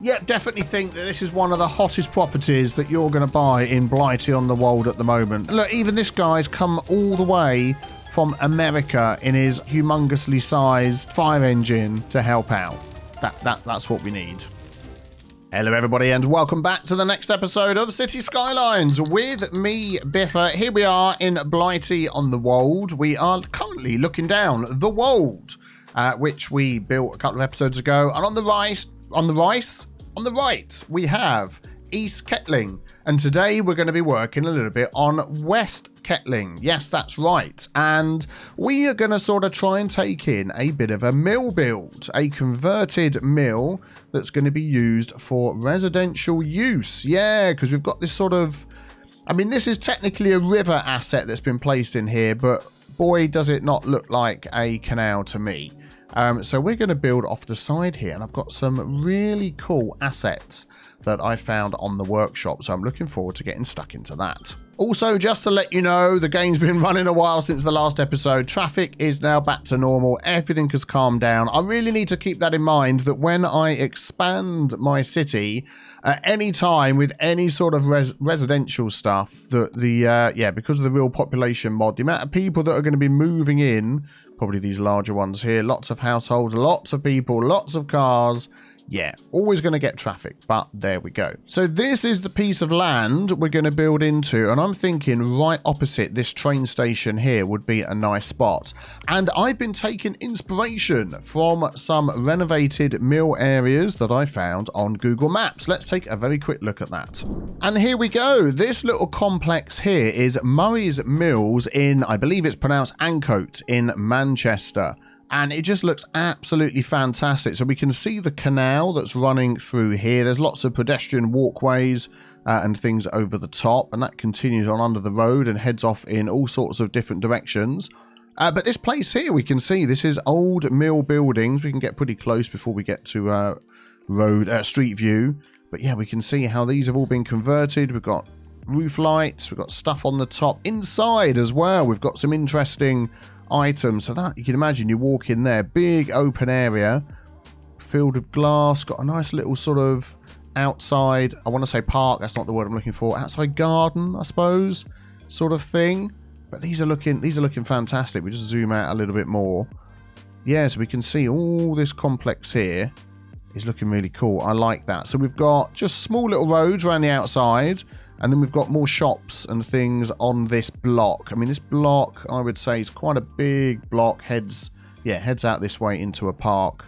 Yeah, definitely think that this is one of the hottest properties that you're going to buy in Blightea-on-the-wold at the moment. Look, even this guy's come all the way from America in his humongously sized fire engine to help out. That's what we need. Hello everybody and welcome back to the next episode of Cities Skylines with me, Biffa. Here we are in Blightea-on-the-wold. We are currently looking down the wold, which we built a couple of episodes ago. And on the right, we have East Kettling. And today we're going to be working a little bit on West Kettling. Yes, that's right. And we are going to sort of try and take in a bit of a mill build, a converted mill that's going to be used for residential use. Yeah, because we've got this sort of, I mean, this is technically a river asset that's been placed in here, but boy, does it not look like a canal to me. So we're going to build off the side here, and I've got some really cool assets that I found on the workshop, so I'm looking forward to getting stuck into that. Also, just to let you know, the game's been running a while since the last episode. Traffic is now back to normal. Everything has calmed down. I really need to keep that in mind, that when I expand my city at any time with any sort of residential stuff, that because of the real population mod, the amount of people that are going to be moving in, probably these larger ones here, lots of households, lots of people, lots of cars. Yeah, always going to get traffic, but there we go. So this is the piece of land we're going to build into, and I'm thinking right opposite this train station here would be a nice spot. And I've been taking inspiration from some renovated mill areas that I found on Google Maps. Let's take a very quick look at that. And here we go. This little complex here is Murray's Mills in, I believe it's pronounced Ancoat in Manchester. And it just looks absolutely fantastic. So we can see the canal that's running through here. There's lots of pedestrian walkways and things over the top. And that continues on under the road and heads off in all sorts of different directions. But this place here, we can see this is old mill buildings. We can get pretty close before we get to street view. But yeah, we can see how these have all been converted. We've got roof lights. We've got stuff on the top. Inside as well, we've got some interesting items. So that, you can imagine, you walk in there, big open area filled with glass, got a nice little sort of outside, I want to say park, that's not the word I'm looking for, outside garden, I suppose, sort of thing. But these are looking fantastic. We just zoom out a little bit more. Yeah, so we can see all this complex here is looking really cool. I like that. So we've got just small little roads around the outside, and then we've got more shops and things on this block. I mean, this block, I would say, is quite a big block. Heads out this way into a park.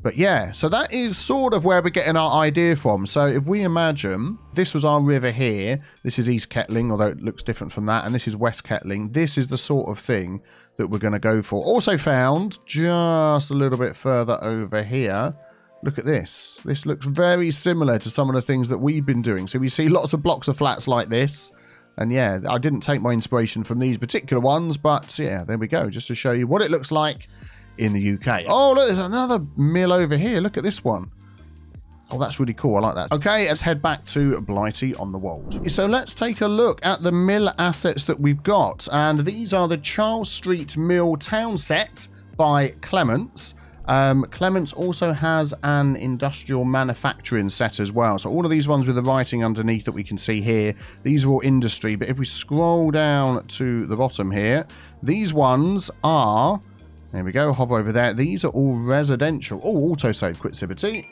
But yeah, so that is sort of where we're getting our idea from. So if we imagine this was our river here, this is East Kettling, although it looks different from that, and this is West Kettling. This is the sort of thing that we're going to go for. Also found just a little bit further over here. Look at this. This looks very similar to some of the things that we've been doing. So we see lots of blocks of flats like this. And yeah, I didn't take my inspiration from these particular ones, but yeah, there we go. Just to show you what it looks like in the UK. Oh, look, there's another mill over here. Look at this one. Oh, that's really cool. I like that. Okay, let's head back to Blightea-on-the-wold. So let's take a look at the mill assets that we've got. And these are the Charles Street Mill Town Set by Clements. Clements also has an industrial manufacturing set as well. So all of these ones with the writing underneath that we can see here, these are all industry. But if we scroll down to the bottom here, these ones are, there we go, hover over there. These are all residential. Oh, autosave, quick Civity.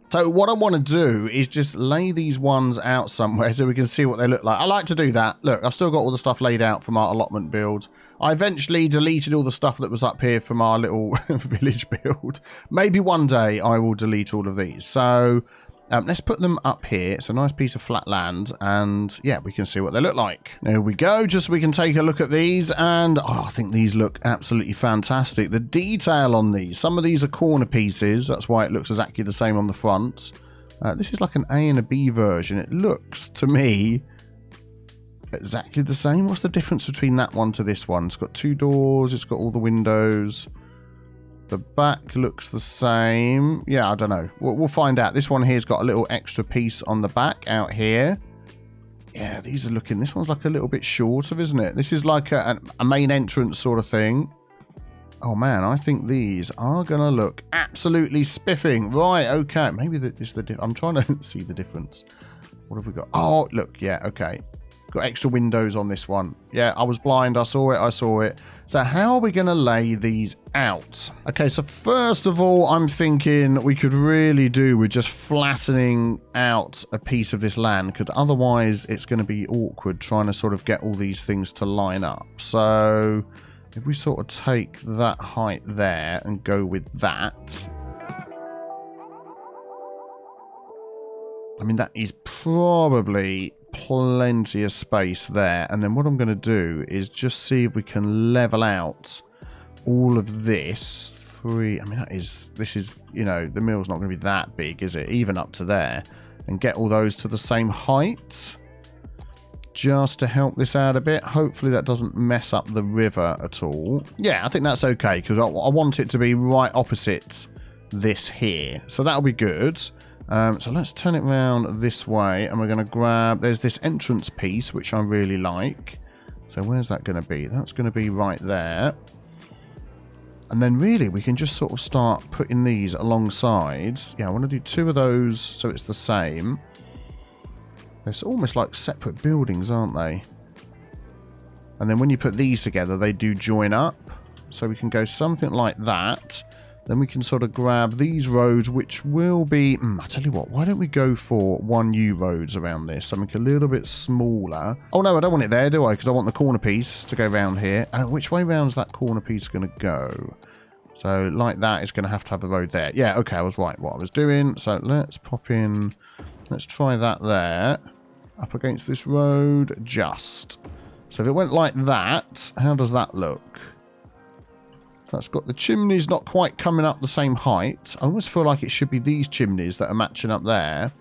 So what I want to do is just lay these ones out somewhere so we can see what they look like. I like to do that. Look, I've still got all the stuff laid out from our allotment build. I eventually deleted all the stuff that was up here from our little village build. Maybe one day I will delete all of these. So let's put them up here. It's a nice piece of flat land. And yeah, we can see what they look like. There we go. Just so we can take a look at these. And I think these look absolutely fantastic. The detail on these. Some of these are corner pieces. That's why it looks exactly the same on the front. This is like an A and a B version. It looks to me exactly the same. What's the difference between that one to this one? It's got two doors. It's got all the windows. The back looks the same. Yeah, I don't know. We'll find out. This one here's got a little extra piece on the back out here. Yeah, these are looking... This one's like a little bit shorter, isn't it? This is like a main entrance sort of thing. Oh man, I think these are going to look absolutely spiffing. Right, okay. Maybe it's the I'm trying to see the difference. What have we got? Oh, look, yeah, okay. Got extra windows on this one. Yeah, I was blind. I saw it. So how are we going to lay these out? Okay, so first of all, I'm thinking we could really do with just flattening out a piece of this land, because otherwise it's going to be awkward trying to sort of get all these things to line up. So if we sort of take that height there and go with that. I mean, that is probably plenty of space there. And then what I'm going to do is just see if we can level out all of this. I mean, this is, you know, the mill's not going to be that big, is it? Even up to there. And get all those to the same height. Just to help this out a bit. Hopefully that doesn't mess up the river at all. Yeah, I think that's okay, because I want it to be right opposite this here. So that'll be good. So let's turn it around this way, and we're going to grab, there's this entrance piece, which I really like. So where's that going to be? That's going to be right there. And then really, we can just sort of start putting these alongside. Yeah, I want to do 2 of those so it's the same. They're almost like separate buildings, aren't they? And then when you put these together, they do join up. So we can go something like that. Then we can sort of grab these roads, which will be... I tell you what, why don't we go for 1U roads around this? Something a little bit smaller. Oh, no, I don't want it there, do I? Because I want the corner piece to go round here. And which way round is that corner piece going to go? So, like that, it's going to have a road there. Yeah, okay, I was right what I was doing. So, let's pop in... Let's try that there. Up against this road, just. So, if it went like that, how does that look? That's got the chimneys not quite coming up the same height. I almost feel like it should be these chimneys that are matching up there.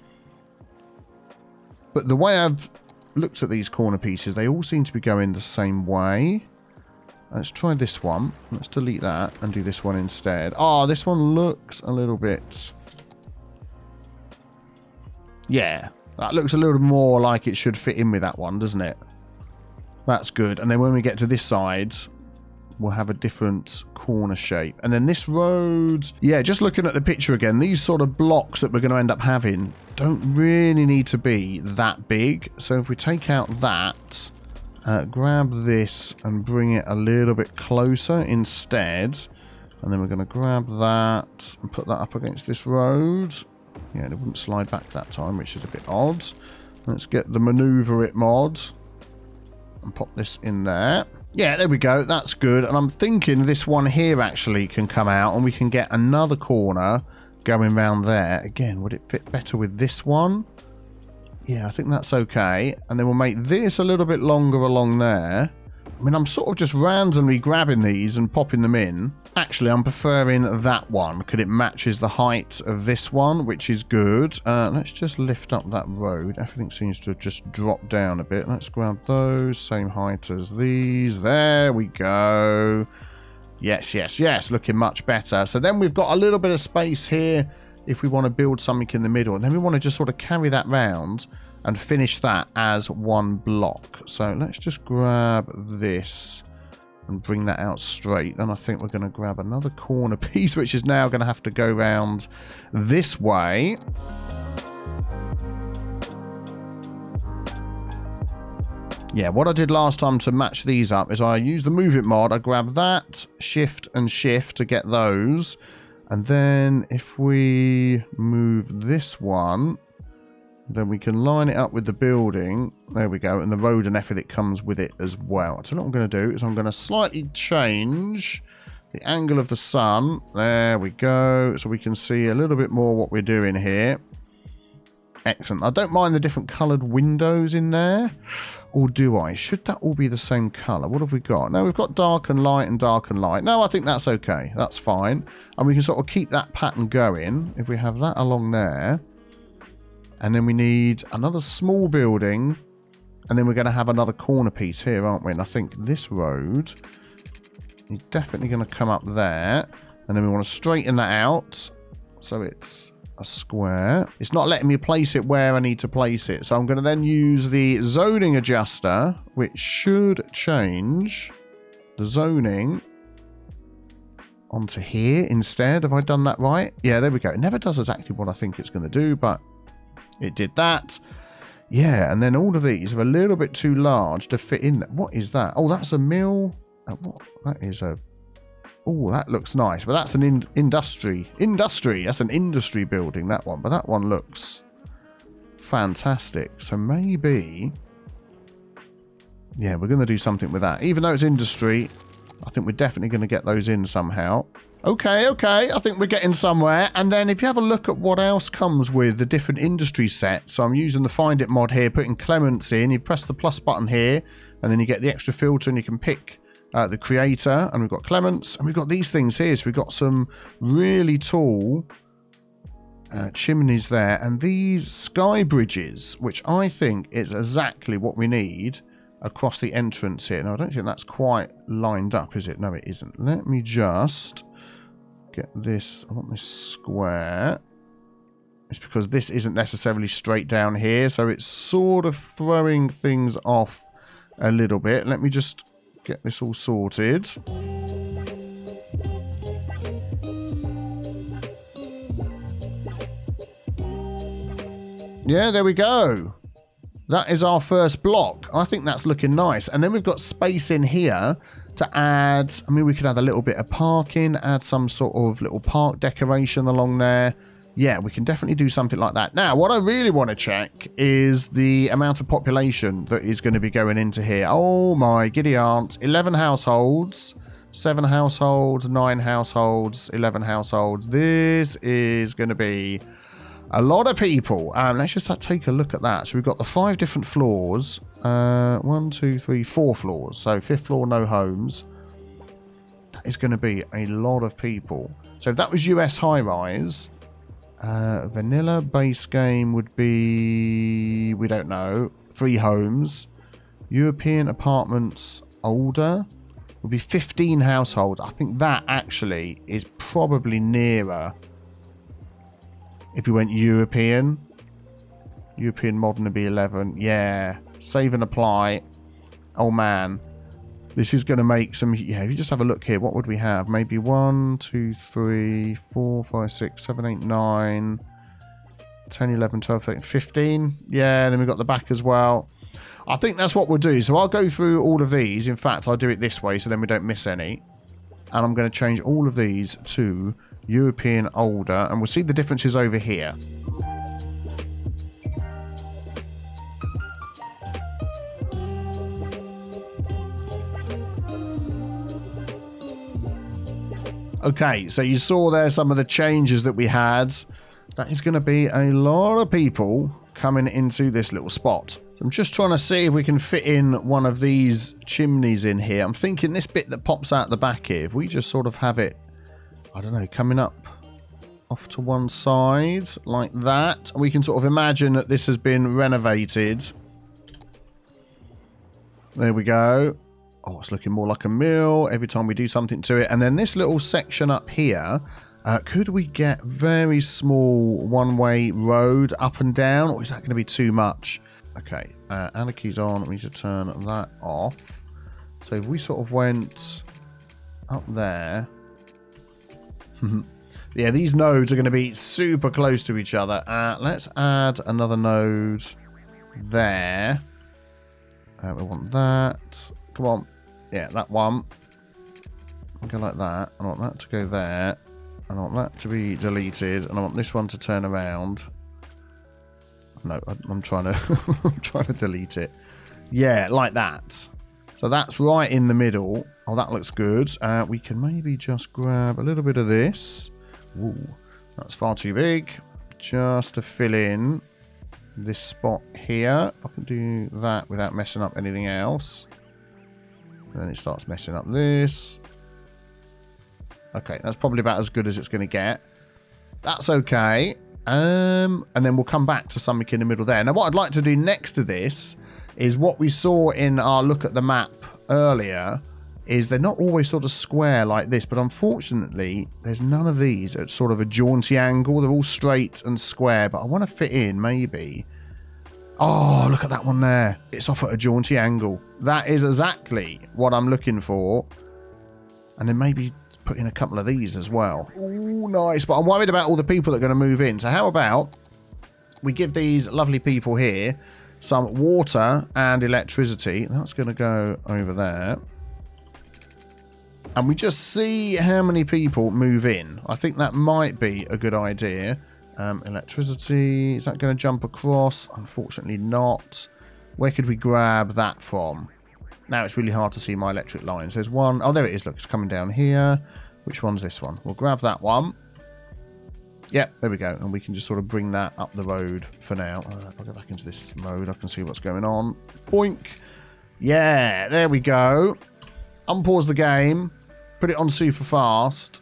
But the way I've looked at these corner pieces, they all seem to be going the same way. Let's try this one. Let's delete that and do this one instead. Oh, this one looks a little bit... Yeah, that looks a little more like it should fit in with that one, doesn't it? That's good. And then when we get to this side... we'll have a different corner shape. And then this road, yeah, just looking at the picture again, these sort of blocks that we're going to end up having don't really need to be that big. So if we take out that, grab this and bring it a little bit closer instead. And then we're going to grab that and put that up against this road. Yeah, it wouldn't slide back that time, which is a bit odd. Let's get the maneuver it mod and pop this in there. Yeah, there we go. That's good. And I'm thinking this one here actually can come out and we can get another corner going round there. Again, would it fit better with this one? Yeah, I think that's okay. And then we'll make this a little bit longer along there. I mean, I'm sort of just randomly grabbing these and popping them in. Actually, I'm preferring that one because it matches the height of this one, which is good. Let's just lift up that road. Everything seems to have just dropped down a bit. Let's grab those. Same height as these. There we go. Yes, yes, yes. Looking much better. So then we've got a little bit of space here if we want to build something in the middle. And then we want to just sort of carry that round and finish that as one block. So let's just grab this and bring that out straight. Then I think we're going to grab another corner piece, which is now going to have to go round this way. Yeah, what I did last time to match these up is I used the Move It mod. I grabbed that, Shift and Shift to get those. And then if we move this one, then we can line it up with the building. There we go. And the road and everything comes with it as well. So what I'm going to do is I'm going to slightly change the angle of the sun. There we go. So we can see a little bit more what we're doing here. Excellent. I don't mind the different coloured windows in there. Or do I? Should that all be the same colour? What have we got? No, we've got dark and light and dark and light. No, I think that's okay. That's fine. And we can sort of keep that pattern going. If we have that along there. And then we need another small building. And then we're going to have another corner piece here, aren't we? And I think this road is definitely going to come up there. And then we want to straighten that out. So it's a square. It's not letting me place it where I need to place it. So I'm going to then use the zoning adjuster, which should change the zoning onto here instead. Have I done that right? Yeah, there we go. It never does exactly what I think it's going to do, but it did that. Yeah, and then all of these are a little bit too large to fit in. What is that? Oh, that's a mill. What? That is a... Oh, that looks nice. But that's an industry. That's an industry building, that one. But that one looks fantastic. So maybe... Yeah, we're going to do something with that. Even though it's industry, I think we're definitely going to get those in somehow. Okay. I think we're getting somewhere. And then if you have a look at what else comes with the different industry sets. So I'm using the Find It mod here, putting Clements in. You press the plus button here, and then you get the extra filter, and you can pick the creator. And we've got Clements, and we've got these things here. So we've got some really tall chimneys there. And these sky bridges, which I think is exactly what we need across the entrance here. Now, I don't think that's quite lined up, is it? No, it isn't. Let me just get this. I want this square. It's because this isn't necessarily straight down here, so it's sort of throwing things off a little bit. Let me just get this all sorted. Yeah, there we go. That is our first block. I think that's looking nice. And then we've got space in here to add... I mean, we could add a little bit of parking, add some sort of little park decoration along there. Yeah, we can definitely do something like that. Now, what I really want to check is the amount of population that is going to be going into here. Oh my giddy aunt. 11 households, 7 households, 9 households, 11 households. This is going to be... a lot of people. Let's just take a look at that. So we've got the 5 different floors. 1, 2, 3, 4 floors. So 5th floor, no homes. That is going to be a lot of people. So if that was US high-rise, vanilla base game would be, we don't know, 3 homes. European apartments older would be 15 households. I think that actually is probably nearer. If we went European modern would be 11. Yeah. Save and apply. Oh, man. This is going to make some... Yeah, if you just have a look here, what would we have? Maybe 1, 2, 3, 4, 5, 6, 7, 8, 9, 10, 11, 12, 13, 15. Yeah, then we've got the back as well. I think that's what we'll do. So I'll go through all of these. In fact, I'll do it this way so then we don't miss any. And I'm going to change all of these to... European older, and we'll see the differences over here. Okay, so you saw there some of the changes that we had. That is going to be a lot of people coming into this little spot. I'm just trying to see if we can fit in one of these chimneys in here. I'm thinking this bit that pops out the back here, if we just sort of have it, I don't know, coming up off to one side like that. We can sort of imagine that this has been renovated. There we go. Oh, it's looking more like a mill every time we do something to it. And then this little section up here, could we get very small one-way road up and down? Or is that going to be too much? Okay, anarchy's on. We need to turn that off. So if we sort of went up there... Yeah, these nodes are going to be super close to each other. Let's add another node there. We want that. Come on. Yeah, that one. I'll go like that. I want that to go there. I want that to be deleted. And I want this one to turn around. No, I'm trying to I'm trying to delete it. Yeah, like that. So that's right in the middle. Oh, that looks good. We can maybe just grab a little bit of this. Ooh, that's far too big. Just to fill in this spot here. I can do that without messing up anything else. And then it starts messing up this. Okay, that's probably about as good as it's going to get. That's okay. And then we'll come back to something in the middle there. Now, what I'd like to do next to this is what we saw in our look at the map earlier, is they're not always sort of square like this, but unfortunately, there's none of these at sort of a jaunty angle. They're all straight and square, but I want to fit in maybe... Oh, look at that one there. It's off at a jaunty angle. That is exactly what I'm looking for. And then maybe put in a couple of these as well. Oh, nice. But I'm worried about all the people that are going to move in. So how about we give these lovely people here some water and electricity. That's going to go over there. And we just see how many people move in. I think that might be a good idea. Electricity, is that going to jump across? Unfortunately not. Where could we grab that from? Now it's really hard to see my electric lines. There's one. Oh, there it is. Look, it's coming down here. Which one's this one? We'll grab that one. Yep, there we go. And we can just sort of bring that up the road for now. If I go back into this mode, I can see what's going on. Boink. Yeah, there we go. Unpause the game. Put it on super fast.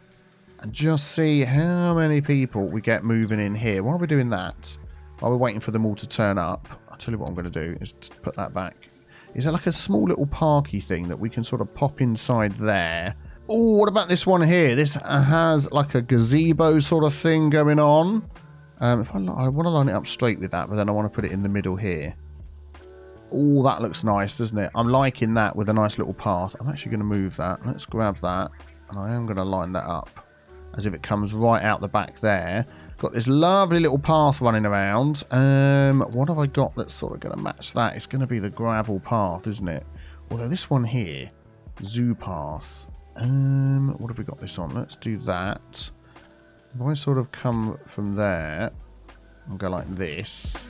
And just see how many people we get moving in here. While we're doing that, while we're waiting for them all to turn up, I'll tell you what I'm going to do is put that back. Is there like a small little parky thing that we can sort of pop inside there? Oh, what about this one here? This has like a gazebo sort of thing going on. If I want to line it up straight with that, but then I want to put it in the middle here. Oh, that looks nice, doesn't it? I'm liking that with a nice little path. I'm actually going to move that. Let's grab that. And I am going to line that up as if it comes right out the back there. Got this lovely little path running around. What have I got that's sort of going to match that? It's going to be the gravel path, isn't it? Although this one here, zoo path. What have we got this on? Let's do that. If I sort of come from there and go like this.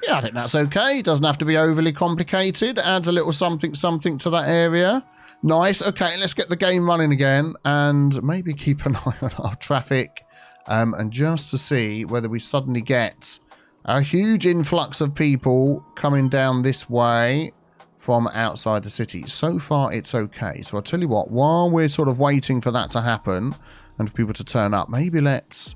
Yeah, I think that's okay. Doesn't have to be overly complicated. Adds a little something to that area. Nice. Okay, let's get the game running again and maybe keep an eye on our traffic and just to see whether we suddenly get a huge influx of people coming down this way from outside the city. So far, it's okay. So I'll tell you what, while we're sort of waiting for that to happen and for people to turn up, maybe let's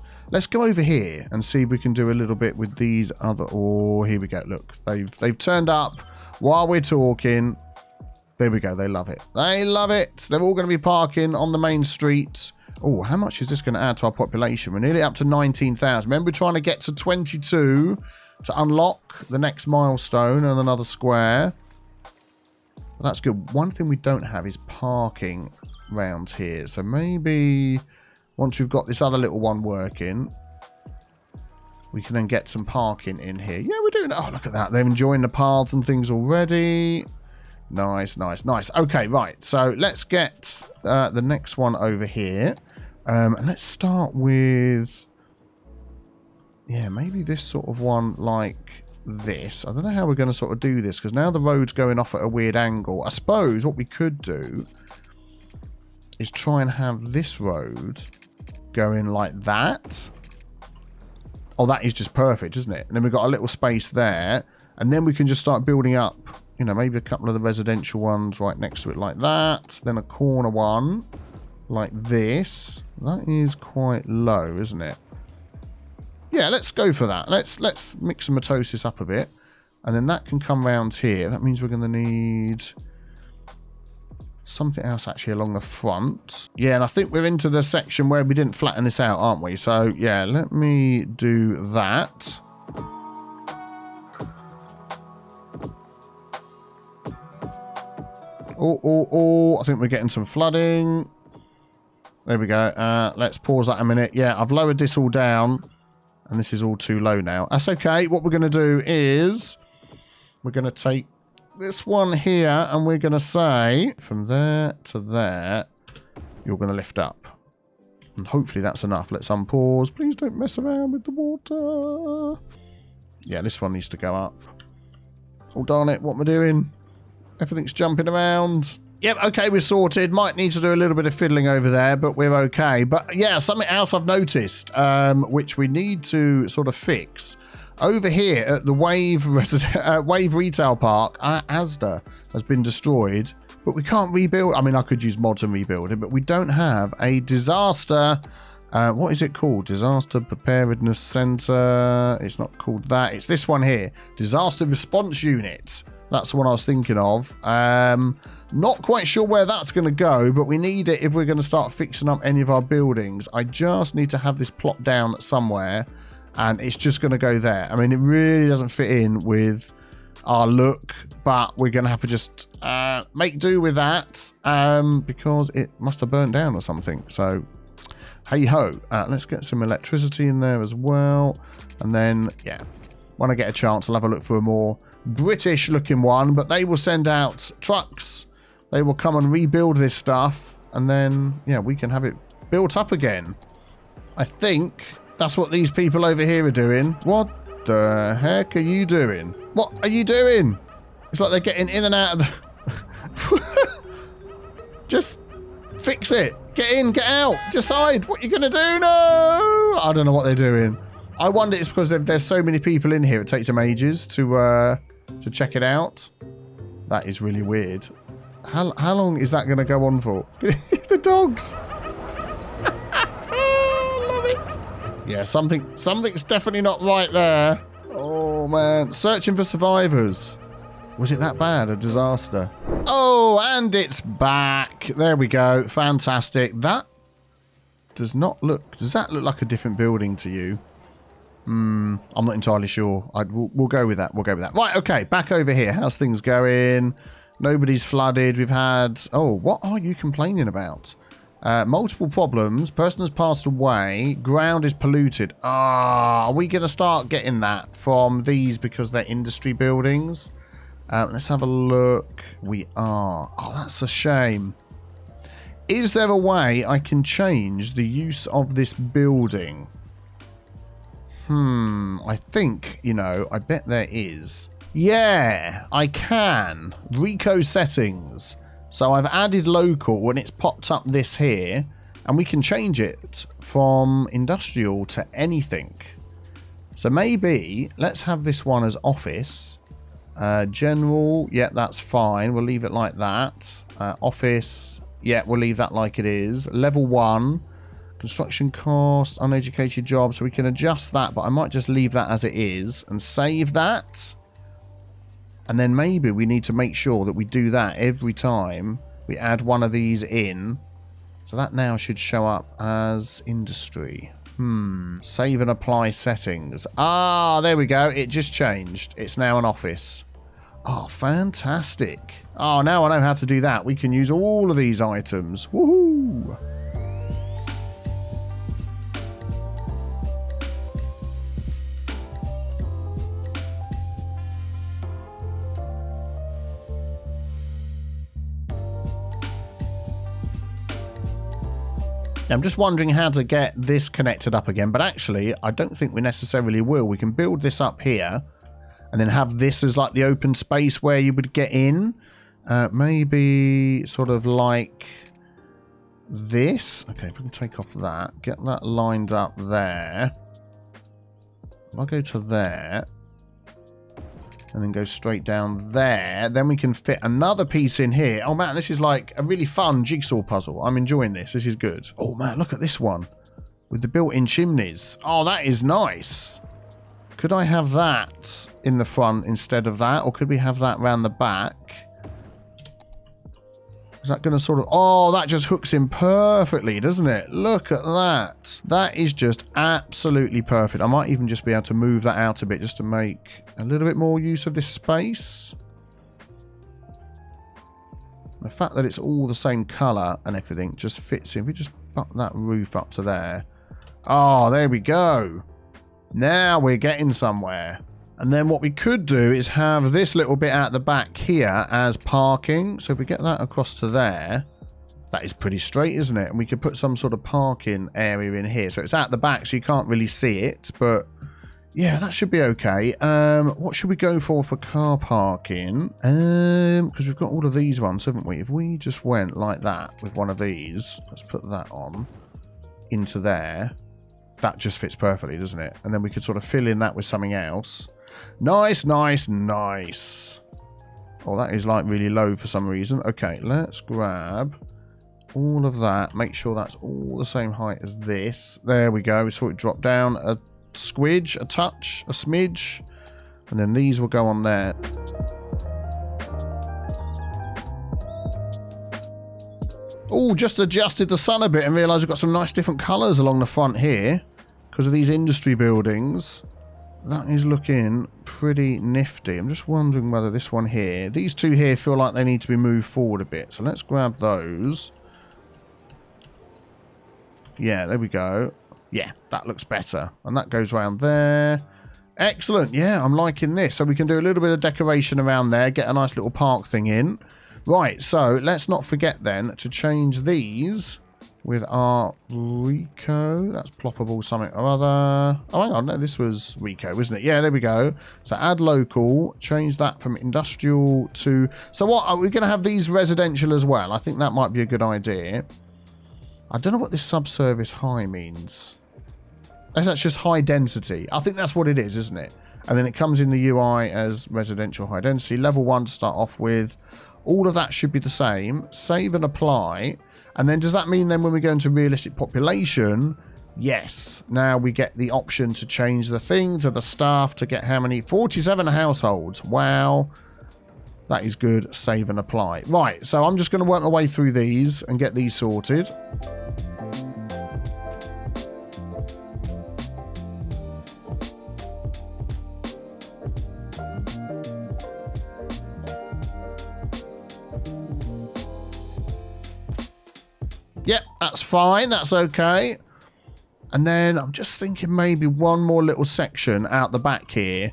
go over here and see if we can do a little bit with these other... Oh, here we go. Look, they've turned up while we're talking. There we go. They love it. They love it. They're all going to be parking on the main street. Oh, how much is this going to add to our population? We're nearly up to 19,000. Remember, we're trying to get to 22 to unlock the next milestone and another square. Well, that's good. One thing we don't have is parking round here. So maybe... once we've got this other little one working, we can then get some parking in here. Yeah, we're doing it. Oh, look at that. They're enjoying the paths and things already. Nice, nice, nice. Okay, right. So let's get the next one over here. And let's start with... yeah, maybe this sort of one like this. I don't know how we're going to sort of do this because now the road's going off at a weird angle. I suppose what we could do is try and have this road... going like that. Oh, that is just perfect, isn't it? And then we've got a little space there. And then we can just start building up, you know, maybe a couple of the residential ones right next to it like that. Then a corner one like this. That is quite low, isn't it? Yeah, let's go for that. Let's mix and mitosis up a bit. And then that can come round here. That means we're going to need... something else actually along the front. Yeah, and I think we're into the section where we didn't flatten this out, aren't we? So, yeah, let me do that. Oh, I think we're getting some flooding. There we go. Let's pause that a minute. Yeah, I've lowered this all down, and this is all too low now. That's okay. What we're going to do is we're going to take this one here and we're going to say from there to there you're going to lift up, and hopefully that's enough. Let's unpause. Please don't mess around with the water. Yeah, this one needs to go up. Oh darn it, what am I doing? Everything's jumping around. Yep, okay, we're sorted. Might need to do a little bit of fiddling over there, but we're okay. But yeah, something else I've noticed which we need to sort of fix. Over here at the Wave Retail Park, Asda has been destroyed, but we can't rebuild. I mean, I could use mods and rebuild it, but we don't have a disaster What is it called? Disaster Preparedness Center. It's not called that. It's this one here. Disaster Response Unit. That's the one I was thinking of. Not quite sure where that's going to go, but we need it if we're going to start fixing up any of our buildings. I just need to have this plot down somewhere, and it's just going to go there. I mean, it really doesn't fit in with our look, but we're going to have to just make do with that because it must have burnt down or something. So, hey-ho. Let's get some electricity in there as well. And then, yeah, when I get a chance, I'll have a look for a more British-looking one, but they will send out trucks. They will come and rebuild this stuff, and then, yeah, we can have it built up again. I think that's what these people over here are doing. What the heck are you doing? What are you doing? It's like they're getting in and out of the... Just fix it. Get in, get out. Decide what you're going to do. No! I don't know what they're doing. I wonder it's because there's so many people in here. It takes them ages to check it out. That is really weird. How long is that going to go on for? The dogs. Love it. Yeah, something's definitely not right there. Oh, man. Searching for survivors. Was it that bad? A disaster? Oh, and it's back. There we go. Fantastic. That does not look... Does that look like a different building to you? I'm not entirely sure. We'll go with that. We'll go with that. Right, okay. Back over here. How's things going? Nobody's flooded. We've had... Oh, what are you complaining about? Multiple problems. Person has passed away. Ground is polluted. Are we going to start getting that from these because they're industry buildings? Let's have a look. We are. Oh, that's a shame. Is there a way I can change the use of this building? I think, you know, I bet there is. Yeah, I can. Rico settings. So I've added local and it's popped up this here. And we can change it from industrial to anything. So maybe let's have this one as office. General, yeah, that's fine. We'll leave it like that. Office, yeah, we'll leave that like it is. Level 1. Construction cost, uneducated jobs. So we can adjust that, but I might just leave that as it is and save that. And then maybe we need to make sure that we do that every time we add one of these in. So that now should show up as industry. Save and apply settings. Ah, there we go. It just changed. It's now an office. Oh, fantastic. Oh, now I know how to do that. We can use all of these items. Woohoo! I'm just wondering how to get this connected up again, but actually I don't think we necessarily will. We can build this up here and then have this as like the open space where you would get in. Maybe sort of like this. Okay, if we can take off that, get that lined up there. If I go to there and then go straight down there, then we can fit another piece in here. Oh man, this is like a really fun jigsaw puzzle. I'm enjoying this. This is good. Oh man, look at this one with the built-in chimneys. Oh, that is nice. Could I have that in the front instead of that, or could we have that round the back? Is that going to sort of... Oh, that just hooks in perfectly, doesn't it? Look at that. That is just absolutely perfect. I might even just be able to move that out a bit just to make a little bit more use of this space. The fact that it's all the same colour and everything just fits in. If we just put that roof up to there. Oh, there we go. Now we're getting somewhere. And then what we could do is have this little bit at the back here as parking. So if we get that across to there, that is pretty straight, isn't it? And we could put some sort of parking area in here. So it's at the back, so you can't really see it. But yeah, that should be okay. What should we go for car parking? Because we've got all of these ones, haven't we? If we just went like that with one of these, let's put that on into there. That just fits perfectly, doesn't it? And then we could sort of fill in that with something else. Nice, nice, nice. Oh, that is like really low for some reason. Okay, let's grab all of that. Make sure that's all the same height as this. There we go. We saw it drop down a squidge, a touch, a smidge. And then these will go on there. Oh, just adjusted the sun a bit and realised we've got some nice different colours along the front here because of these industry buildings. That is looking pretty nifty. I'm just wondering whether this one here, these two here feel like they need to be moved forward a bit. So let's grab those. Yeah, there we go. Yeah, that looks better. And that goes around there. Excellent. Yeah, I'm liking this. So we can do a little bit of decoration around there, get a nice little park thing in. Right, so let's not forget then to change these with our Rico. That's ploppable something or other. Oh, hang on. No, this was Rico, wasn't it? Yeah, there we go. So add local. Change that from industrial to... So what? Are we going to have these residential as well? I think that might be a good idea. I don't know what this subservice high means. That's just high density. I think that's what it is, isn't it? And then it comes in the UI as residential high density. Level 1 to start off with. All of that should be the same. Save and apply. And then does that mean then when we go into realistic population, yes, now we get the option to change the thing to the staff to get how many? 47 households. Wow. That is good. Save and apply. Right, so I'm just going to work my way through these and get these sorted. Yep, that's fine. That's okay. And then I'm just thinking maybe one more little section out the back here.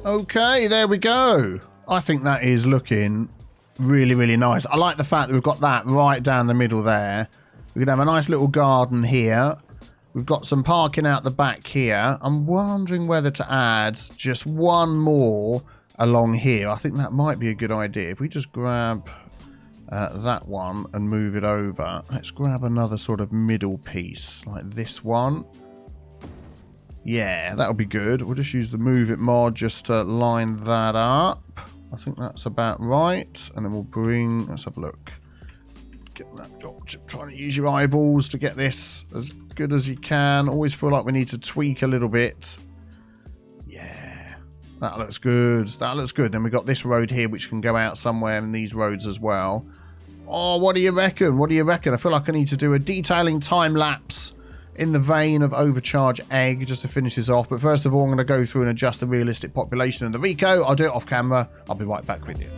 Okay, there we go. I think that is looking really, really nice. I like the fact that we've got that right down the middle there. We can have a nice little garden here. We've got some parking out the back here. I'm wondering whether to add just one more along here. I think that might be a good idea. If we just grab that one and move it over. Let's grab another sort of middle piece like this one. Yeah, that'll be good. We'll just use the Move It mod just to line that up. I think that's about right. And then we'll bring... Let's have a look. Get that. Oh, trying to use your eyeballs to get this as good as you can. Always feel like we need to tweak a little bit. Yeah, that looks good. That looks good. Then we've got this road here which can go out somewhere in these roads as well. Oh, what do you reckon? What do you reckon? I feel like I need to do a detailing time lapse in the vein of Overcharge Egg just to finish this off. But first of all, I'm going to go through and adjust the realistic population of the Rico. I'll do it off camera. I'll be right back with you.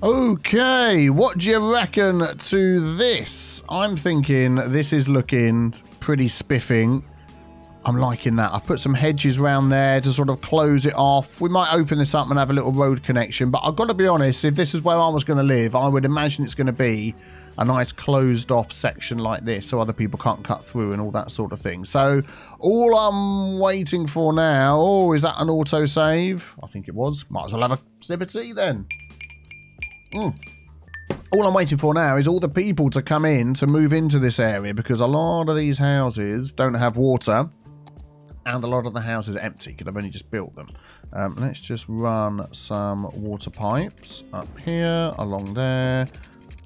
Okay, what do you reckon to this? I'm thinking this is looking pretty spiffing. I'm liking that. I've put some hedges around there to sort of close it off. We might open this up and have a little road connection, but I've got to be honest, if this is where I was going to live, I would imagine it's going to be a nice closed off section like this so other people can't cut through and all that sort of thing. So all I'm waiting for now... Oh, is that an autosave? I think it was. Might as well have a sip of tea then. All I'm waiting for now is all the people to come in to move into this area, because a lot of these houses don't have water and a lot of the houses are empty because I've only just built them. Let's just run some water pipes up here, along there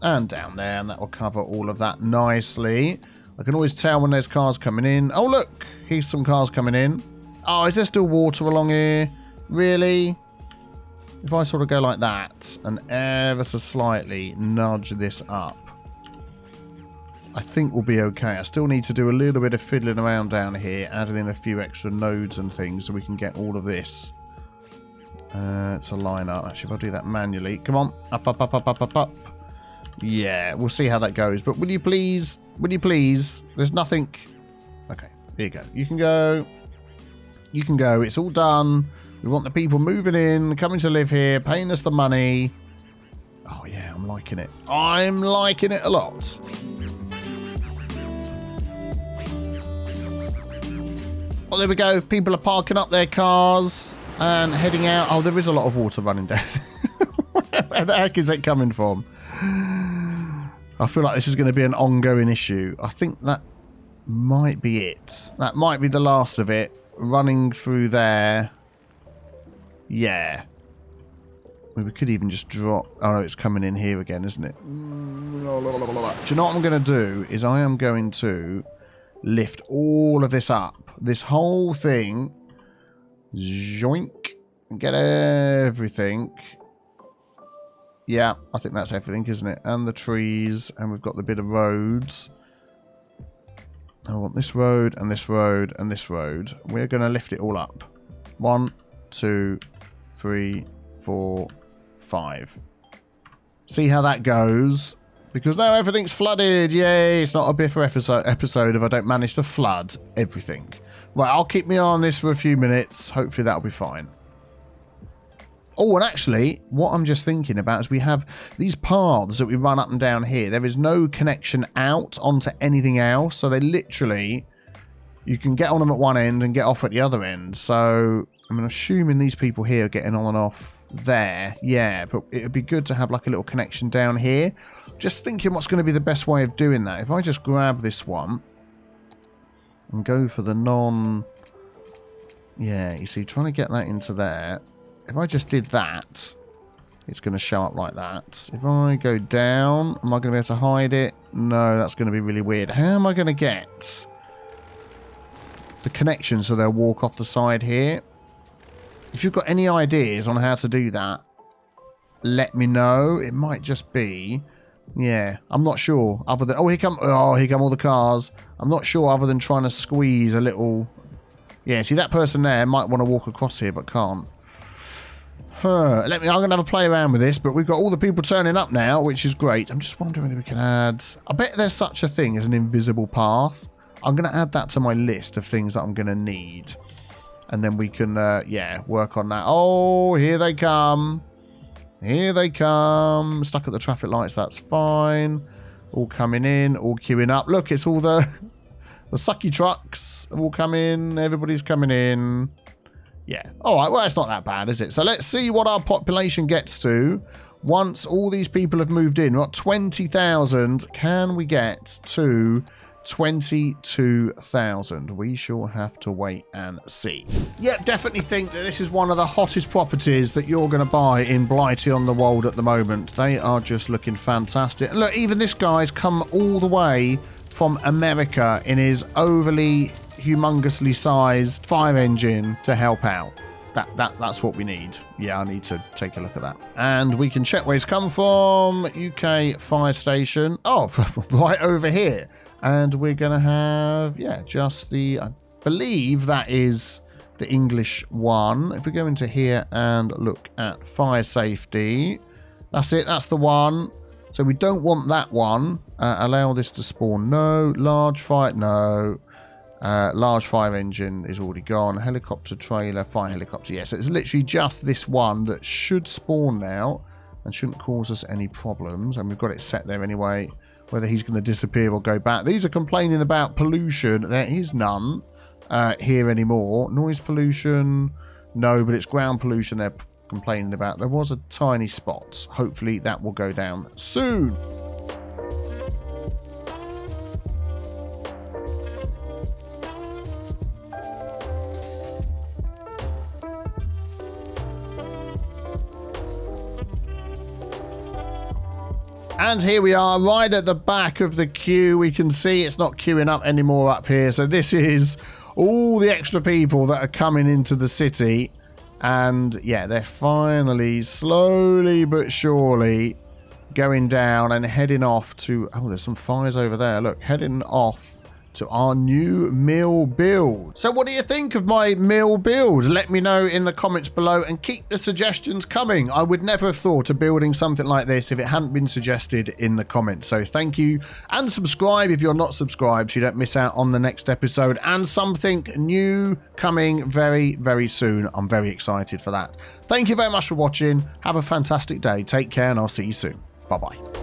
and down there, and that will cover all of that nicely. I can always tell when there's cars coming in. Oh look, here's some cars coming in. Oh, is there still water along here? Really? If I sort of go like that and ever so slightly nudge this up, I think we'll be okay. I still need to do a little bit of fiddling around down here, adding in a few extra nodes and things so we can get all of this to line up. Actually, if I do that manually. Come on. Up, up, up, up, up, up, up. Yeah, we'll see how that goes. But will you please? Will you please? There's nothing. Okay, there you go. You can go. You can go. It's all done. We want the people moving in, coming to live here, paying us the money. Oh, yeah, I'm liking it. I'm liking it a lot. Oh, there we go. People are parking up their cars and heading out. Oh, there is a lot of water running down. Where the heck is it coming from? I feel like this is going to be an ongoing issue. I think that might be it. That might be the last of it. Running through there. Yeah. We could even just drop... Oh, no, it's coming in here again, isn't it? Do you know what I'm going to do? Is I am going to lift all of this up. This whole thing. Zoink. And get everything. Yeah, I think that's everything, isn't it? And the trees. And we've got the bit of roads. I want this road and this road and this road. We're going to lift it all up. 1, 2, 3, 4, 5. See how that goes. Because now everything's flooded. Yay, it's not a Biffa episode if I don't manage to flood everything. Right, I'll keep me on this for a few minutes. Hopefully that'll be fine. Oh, and actually, what I'm just thinking about is we have these paths that we run up and down here. There is no connection out onto anything else. So they literally, you can get on them at one end and get off at the other end. So I'm assuming these people here are getting on and off there. Yeah, but it would be good to have like a little connection down here. Just thinking what's going to be the best way of doing that. If I just grab this one and go for the non... Yeah, you see, trying to get that into there. If I just did that, it's going to show up like that. If I go down, am I going to be able to hide it? No, that's going to be really weird. How am I going to get the connection so they'll walk off the side here? If you've got any ideas on how to do that, let me know. It might just be... Yeah, I'm not sure. Other than... Oh, here come all the cars. I'm not sure other than trying to squeeze a little... Yeah, see, that person there might want to walk across here, but can't. I'm going to have a play around with this, but we've got all the people turning up now, which is great. I'm just wondering if we can add... I bet there's such a thing as an invisible path. I'm going to add that to my list of things that I'm going to need. And then we can, yeah, work on that. Oh, here they come. Here they come. Stuck at the traffic lights, that's fine. All coming in, all queuing up. Look, it's all the sucky trucks have all come in. Everybody's coming in. Yeah. All right, well, it's not that bad, is it? So let's see what our population gets to once all these people have moved in. We're at 20,000. Can we get to 22,000? We shall have to wait and see. Yep, definitely think that this is one of the hottest properties that you're going to buy in Blightea-on-the-wold at the moment. They are just looking fantastic. And look, even this guy's come all the way from America in his overly humongously sized fire engine to help out. That's what we need. Yeah, I need to take a look at that. And we can check where he's come from. UK fire station. Oh, right over here. And we're going to have, yeah, just the, I believe that is the English one. If we go into here and look at fire safety, That's it. That's the one. So we don't want that one. Allow this to spawn. No. Large fire. No. Large fire engine is already gone. Helicopter trailer. Fire helicopter. Yes, it's literally just this one that should spawn now and shouldn't cause us any problems. And we've got it set there anyway. Whether he's going to disappear or go back. These are complaining about pollution. There is none here anymore. Noise pollution. No, but it's ground pollution they're complaining about. There was a tiny spot. Hopefully that will go down soon. And here we are, right at the back of the queue. We can see it's not queuing up anymore up here. So this is all the extra people that are coming into the city. And yeah, they're finally, slowly but surely, going down and heading off to... Oh, there's some fires over there. Look, heading off to our new mill build. So what do you think of my mill build? Let me know in the comments below and keep the suggestions coming. I would never have thought of building something like this if it hadn't been suggested in the comments. So thank you, and subscribe if you're not subscribed so you don't miss out on the next episode and something new coming very, very soon. I'm very excited for that. Thank you very much for watching. Have a fantastic day. Take care and I'll see you soon. Bye-bye.